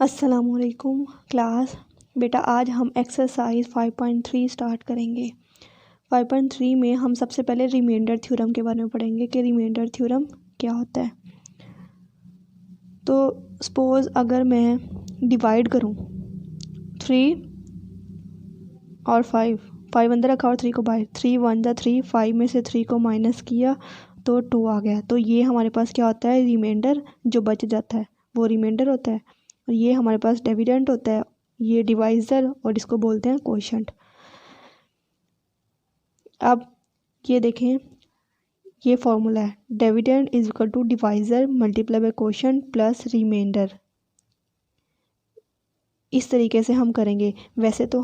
अस्सलामुअलैकुम क्लास। बेटा आज हम एक्सरसाइज 5.3 स्टार्ट करेंगे। 5.3 में हम सबसे पहले रिमाइंडर थ्योरम के बारे में पढ़ेंगे कि रिमाइंडर थ्योरम क्या होता है। तो सपोज़ अगर मैं डिवाइड करूं 3 और 5 अंदर रखा और 3 को बाहर, 3 1 जा 3, 5 में से 3 को माइनस किया तो 2 आ गया। तो ये हमारे पास क्या होता है, रिमाइंडर जो बच जाता है वो रिमाइंडर होता है। और ये हमारे पास डिविडेंड होता है, ये डिवाइज़र और इसको बोलते हैं कोशेंट। अब ये देखें, ये फॉर्मूला है, dividend is equal to divisor multiply by quotient plus remainder. इस तरीके से हम करेंगे। वैसे तो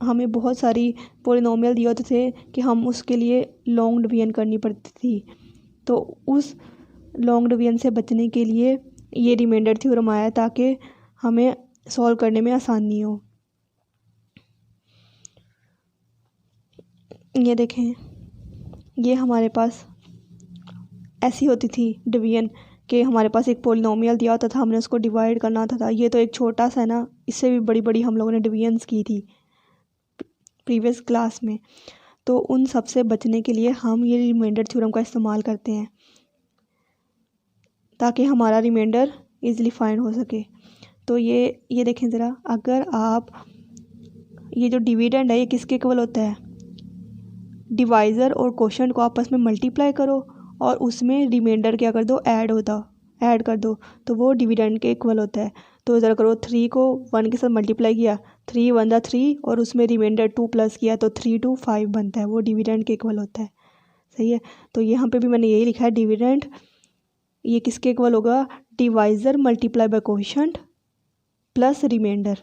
हमें बहुत सारी पॉलिनोमियल दिए होते थे कि हम उसके लिए लॉन्ग डिवीजन करनी पड़ती थी, तो उस लॉन्ग डिवीजन से बचने के लिए ये रिमाइंडर थ्योरम आया ताकि हमें सॉल्व करने में आसानी हो। ये देखें, ये हमारे पास ऐसी होती थी डिवीजन कि हमारे पास एक पॉलिनोमियल दिया होता था, हमने उसको डिवाइड करना होता था। ये तो एक छोटा सा है ना, इससे भी बड़ी बड़ी हम लोगों ने डिवीजन्स की थी प्रीवियस क्लास में। तो उन सब से बचने के लिए हम ये रिमाइंडर थ्योरम का इस्तेमाल करते हैं ताकि हमारा रिमाइंडर इजीली फाइंड हो सके। तो ये देखें ज़रा, अगर आप ये जो डिविडेंड है ये किसके इक्वल होता है, डिवाइज़र और कोशेंट को आपस में मल्टीप्लाई करो और उसमें रिमाइंडर क्या कर दो, ऐड कर दो, तो वो डिविडेंड के इक्वल होता है। तो इधर करो, 3 को 1 के साथ मल्टीप्लाई किया, 3 1 जा 3 और उसमें रिमाइंडर 2 प्लस किया तो 3 2 5 बनता है, वो डिविडेंड के इक्वल होता है। सही है। तो यहाँ पे भी मैंने यही लिखा है, डिविडेंड ये किसके इक्वल होगा, divisor multiply by quotient plus remainder.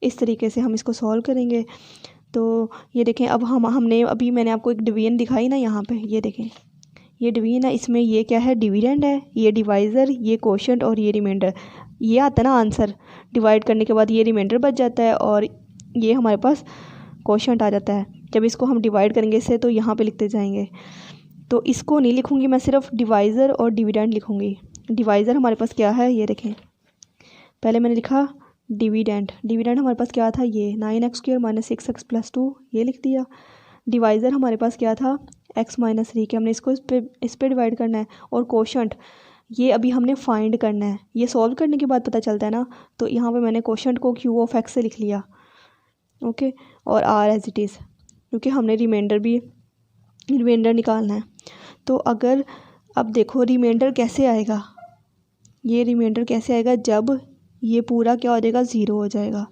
इस तरीके से हम इसको सॉल्व करेंगे। तो ये देखें, अब हमने अभी मैंने आपको एक डिवीजन दिखाई ना, यहाँ पे ये देखें, ये डिवीजन है, इसमें ये क्या है, डिविडेंड है, ये डिवाइज़र, ये कोशेंट और ये रिमाइंडर। ये आता है ना आंसर, डिवाइड करने के बाद ये रिमाइंडर बच जाता है और ये हमारे पास कोशेंट आ जाता है। जब इसको हम डिवाइड करेंगे इससे तो यहाँ पे लिखते जाएंगे। तो इसको नहीं लिखूँगी मैं, सिर्फ डिवाइज़र और डिविडेंड लिखूँगी। डिवाइज़र हमारे पास क्या है, ये देखें, पहले मैंने लिखा डिविडेंड हमारे पास क्या था, ये 9x² - 6x + 2, ये लिख दिया। डिवाइज़र हमारे पास क्या था, x - 3 के, हमने इसको इस पे डिवाइड करना है। और कोशेंट ये अभी हमने फाइंड करना है, ये सॉल्व करने के बाद पता चलता है ना। तो यहाँ पे मैंने कोशेंट को Q(x) से लिख लिया, ओके, और R एज इट इज़, क्योंकि हमने रिमाइंडर निकालना है। तो अगर अब देखो रिमाइंडर कैसे आएगा, ये रिमाइंडर कैसे आएगा, जब ये पूरा क्या हो जाएगा, ज़ीरो हो जाएगा।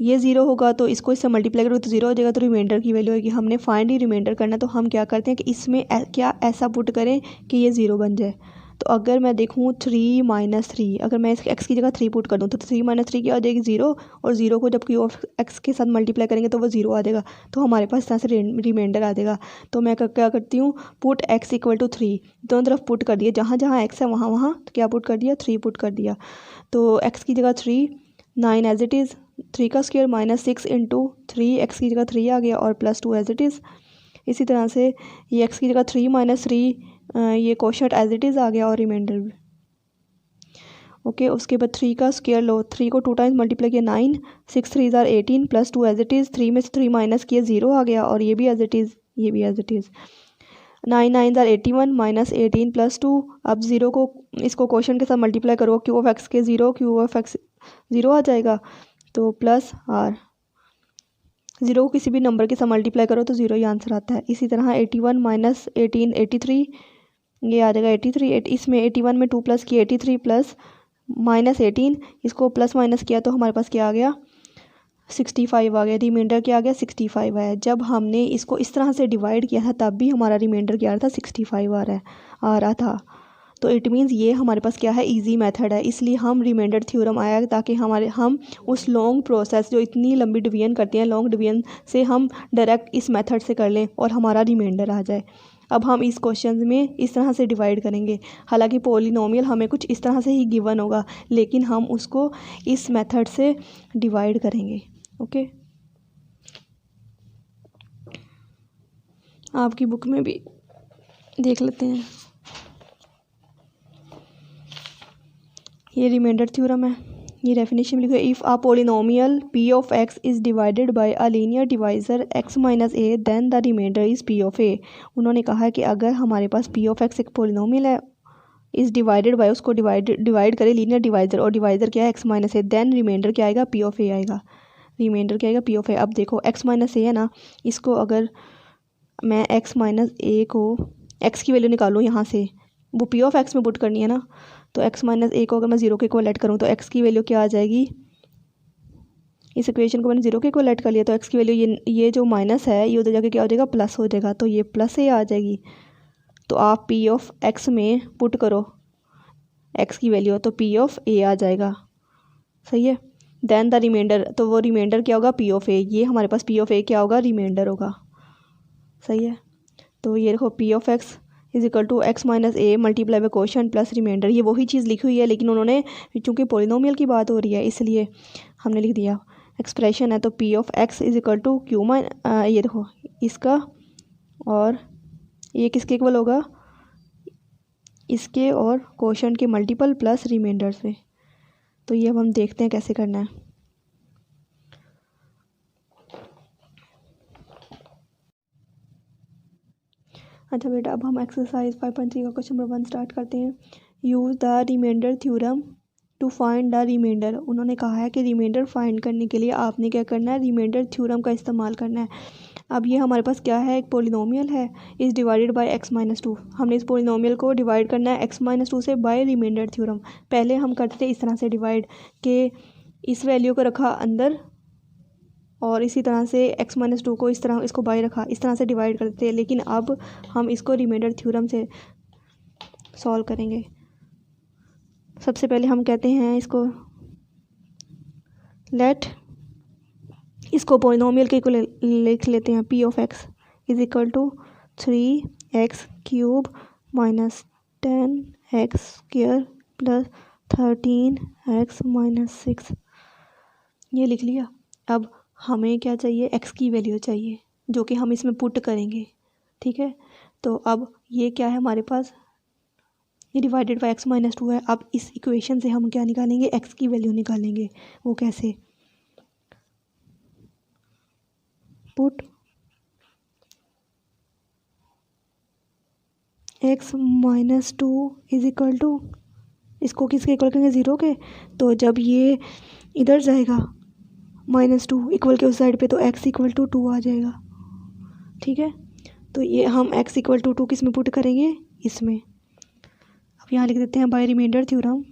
ये ज़ीरो होगा तो इसको इससे मल्टीप्लाई करोगे तो ज़ीरो हो जाएगा, तो रिमाइंडर की वैल्यू होगी। हमने फाइंड ही रिमाइंडर करना है, तो हम क्या करते हैं कि इसमें क्या ऐसा पुट करें कि ये ज़ीरो बन जाए। तो अगर मैं देखूँ 3 - 3, अगर मैं इस x की जगह 3 पुट कर दूँ तो 3 - 3 क्या हो जाएगी, ज़ीरो, और ज़ीरो को जब Q(x) के साथ मल्टीप्लाई करेंगे तो वो ज़ीरो आ जाएगा। तो हमारे पास इस तरह से रिमाइंडर आ जाएगा। तो मैं क्या करती हूँ, पुट x = 3, दोनों तरफ पुट कर दिया, जहाँ जहाँ x है वहाँ वहाँ तो क्या पुट कर दिया, 3 पुट कर दिया। तो x की जगह 3, 9 एज इट इज़, 3 का स्क्वायर -6 × 3, x की जगह 3 आ गया और +2 एज इट इज़। इसी तरह से ये x की जगह 3 - 3, ये कोशेंट एज इट इज़ आ गया और रिमाइंडर भी, ओके। उसके बाद 3 का स्क्वायर लो, 3 को 2 टाइम्स मल्टीप्लाई किया, 9, 6 3 = 18 +2 एज इट इज़, 3 में से 3 माइनस किया, 0 आ गया और ये भी एज इट इज़, ये भी एज इट इज़। 9 9 = 81 -18 +2। अब 0 को इसको कोशेंट के साथ मल्टीप्लाई करो, Q(x) के 0, Q(x) 0 आ जाएगा, तो प्लस R, 0 को किसी भी नंबर के साथ मल्टीप्लाई करो तो 0 ही आंसर आता है। इसी तरह 81 - 18 83, ये आ जाएगा 83। इसमें 81 में 2 प्लस किया, 83 प्लस -18, इसको प्लस माइनस किया तो हमारे पास क्या आ गया, 65 आ गया। रिमाइंडर क्या आ गया, 65 आया। जब हमने इसको इस तरह से डिवाइड किया था तब भी हमारा रिमाइंडर क्या आ रहा था, 65 आ रहा था। तो इट मीन्स ये हमारे पास क्या है, इजी मेथड है, इसलिए हम रिमाइंडर थ्योरम आया ताकि हम उस लॉन्ग प्रोसेस जो इतनी लंबी डिवीजन करते हैं, लॉन्ग डिवीजन से हम डायरेक्ट इस मेथड से कर लें और हमारा रिमाइंडर आ जाए। अब हम इस क्वेश्चन में इस तरह से डिवाइड करेंगे, हालांकि पॉलिनोमियल हमें कुछ इस तरह से ही गिवन होगा, लेकिन हम उसको इस मेथड से डिवाइड करेंगे, ओके। आपकी बुक में भी देख लेते हैं। ये रिमाइंडर थ्योरम है, ये डेफिनेशन में लिखो, if a polynomial P of X is divided by a linear divisor X minus A then the remainder is P of A. उन्होंने कहा है कि अगर हमारे पास पी ऑफ एक्स एक पोलिनोमियल है, इज़ डिवाइडेड बाय, उसको डिवाइड करें लीनियर डिवाइजर, और डिवाइजर क्या है X minus A, then remainder क्या आएगा, पी ऑफ ए आएगा। रिमाइंडर क्या आएगा, पी ऑफ ए। अब देखो एक्स माइनस ए है ना, इसको अगर मैं एक्स माइनस ए को एक्स की वैल्यू निकालूँ यहाँ से, वो पी ऑफ एक्स में पुट करनी है ना, तो एक्स माइनस ए को अगर मैं ज़ीरो के इक्वल ऐड करूँ तो एक्स की वैल्यू क्या आ जाएगी, इस इक्वेशन को मैंने ज़ीरो के इक्वल ऐड कर लिया तो एक्स की वैल्यू ये जो माइनस है ये उधर जाके क्या हो जाएगा, प्लस हो जाएगा, तो ये प्लस ए आ जाएगी। तो आप पी ऑफ एक्स में पुट करो एक्स की वैल्यू, तो पी ऑफ ए आ जाएगा, सही है। देन द रिमाइंडर, तो वो रिमाइंडर क्या होगा, पी ऑफ ए, ये हमारे पास पी ऑफ ए क्या होगा, रिमाइंडर होगा, सही है। तो ये देखो P of X is equal to X minus A multiply by quotient plus remainder, ये वही चीज़ लिखी हुई है, लेकिन उन्होंने चूँकि पोलिनोमियल की बात हो रही है इसलिए हमने लिख दिया एक्सप्रेशन है। तो P of X is equal to Q ये देखो इसका, और ये किसके इक्वल होगा, इसके और कोशेंट के मल्टीपल प्लस रिमाइंडर से। तो ये अब हम देखते हैं कैसे करना है। अच्छा बेटा, अब हम एक्सरसाइज 5.3 का क्वेश्चन नंबर 1 स्टार्ट करते हैं। Use the remainder theorem to find the remainder. उन्होंने कहा है कि रिमाइंडर फाइंड करने के लिए आपने क्या करना है, रिमाइंडर थ्योरम का इस्तेमाल करना है। अब ये हमारे पास क्या है, एक पोलिनोमियल है, is divided bye x minus two. हमने इस पोलिनोमियल को डिवाइड करना है एक्स माइनस टू से बाय रिमाइंडर थ्योरम। पहले हम करते थे इस तरह से डिवाइड, के इस वैल्यू को रखा अंदर और इसी तरह से एक्स माइनस टू को इस तरह इसको बाय रखा, इस तरह से डिवाइड करते हैं। लेकिन अब हम इसको रिमाइंडर थ्योरम से सॉल्व करेंगे। सबसे पहले हम कहते हैं इसको लेट, इसको पोलिनोमियल के इक्वल लिख लेते हैं, P of X is equal to 3x cube minus 10x square plus 13x minus 6, ये लिख लिया। अब हमें क्या चाहिए, x की वैल्यू चाहिए जो कि हम इसमें पुट करेंगे, ठीक है। तो अब ये क्या है हमारे पास, ये divided by x minus two है। अब इस इक्वेशन से हम क्या निकालेंगे, x की वैल्यू निकालेंगे। वो कैसे, put x minus two is equal to, इसको किसके इक्वल करेंगे, ज़ीरो के। तो जब ये इधर जाएगा माइनस टू इक्वल के उस साइड पे, तो x इक्वल टू टू आ जाएगा, ठीक है। तो ये हम x इक्वल टू टू किस में पुट करेंगे, इसमें। अब यहाँ लिख देते हैं बाय रिमाइंडर थ्योरम,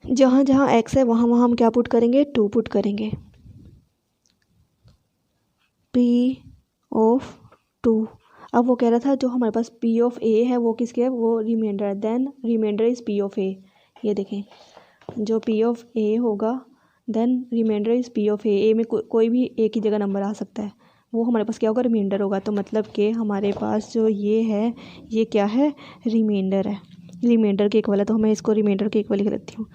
जहाँ जहाँ x है वहाँ वहाँ हम क्या पुट करेंगे, टू पुट करेंगे। p ऑफ टू, अब वो कह रहा था जो हमारे पास p ऑफ a है वो किसके है, वो रिमाइंडर है, then remainder is p of a। ये देखें जो p ऑफ a होगा then remainder is p of a में कोई भी a की जगह नंबर आ सकता है, वो हमारे पास क्या होगा, रिमाइंडर होगा। तो मतलब कि हमारे पास जो ये है ये क्या है, रिमाइंडर है, रिमाइंडर के इक्वल है। तो मैं इसको रिमाइंडर के इक्वल लिख देती हूँ।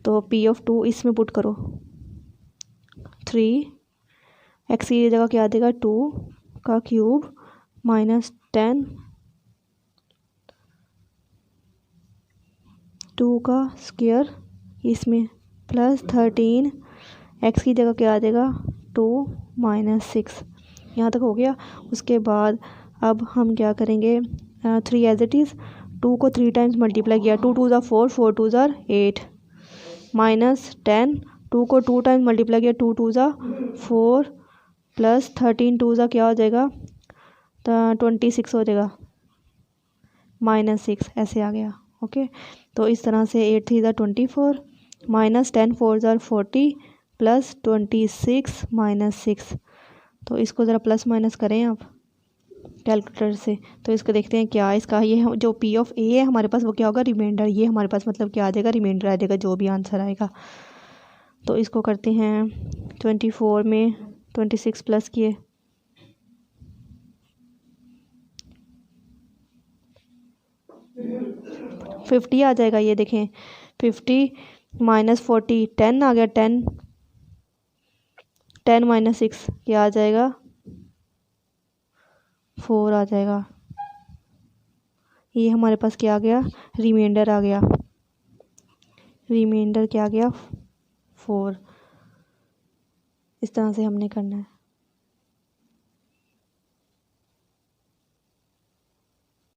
तो p ऑफ टू इसमें पुट करो, 3x की जगह क्या आ जाएगा, 2 का क्यूब माइनस 10 2 का स्क्वायर, इसमें प्लस 13 x की जगह क्या आ जाएगा, 2 माइनस 6। यहाँ तक हो गया। उसके बाद अब हम क्या करेंगे, 3 एज इट इज़, 2 को 3 टाइम्स मल्टीप्लाई किया, 2 2 ज़ा 4 4 2 ज़ा 8 माइनस 10, 2 को 2 टाइम्स मल्टीप्लाई किया, 2 2 ज़ा 4 प्लस 13 2 ज़ा क्या हो जाएगा, 26 हो जाएगा, माइनस 6 ऐसे आ गया, ओके। तो इस तरह से 8 3 ज़ा 24 माइनस 10 4 ज़ा 40 प्लस 26 माइनस 6। तो इसको ज़रा प्लस माइनस करें आप कैलकुलेटर से, तो इसको देखते हैं क्या इसका, ये जो p ऑफ a है हमारे पास वो क्या होगा, रिमाइंडर। ये हमारे पास मतलब क्या आ जाएगा, रिमाइंडर आ जाएगा जो भी आंसर आएगा। तो इसको करते हैं 24 में 26 प्लस किए, 50 आ जाएगा। ये देखें 50 माइनस 40 10 आ गया, 10 10 माइनस 6 क्या आ जाएगा, 4 आ जाएगा। ये हमारे पास क्या आ गया, रिमाइंडर आ गया। रिमाइंडर क्या आ गया, 4। इस तरह से हमने करना है।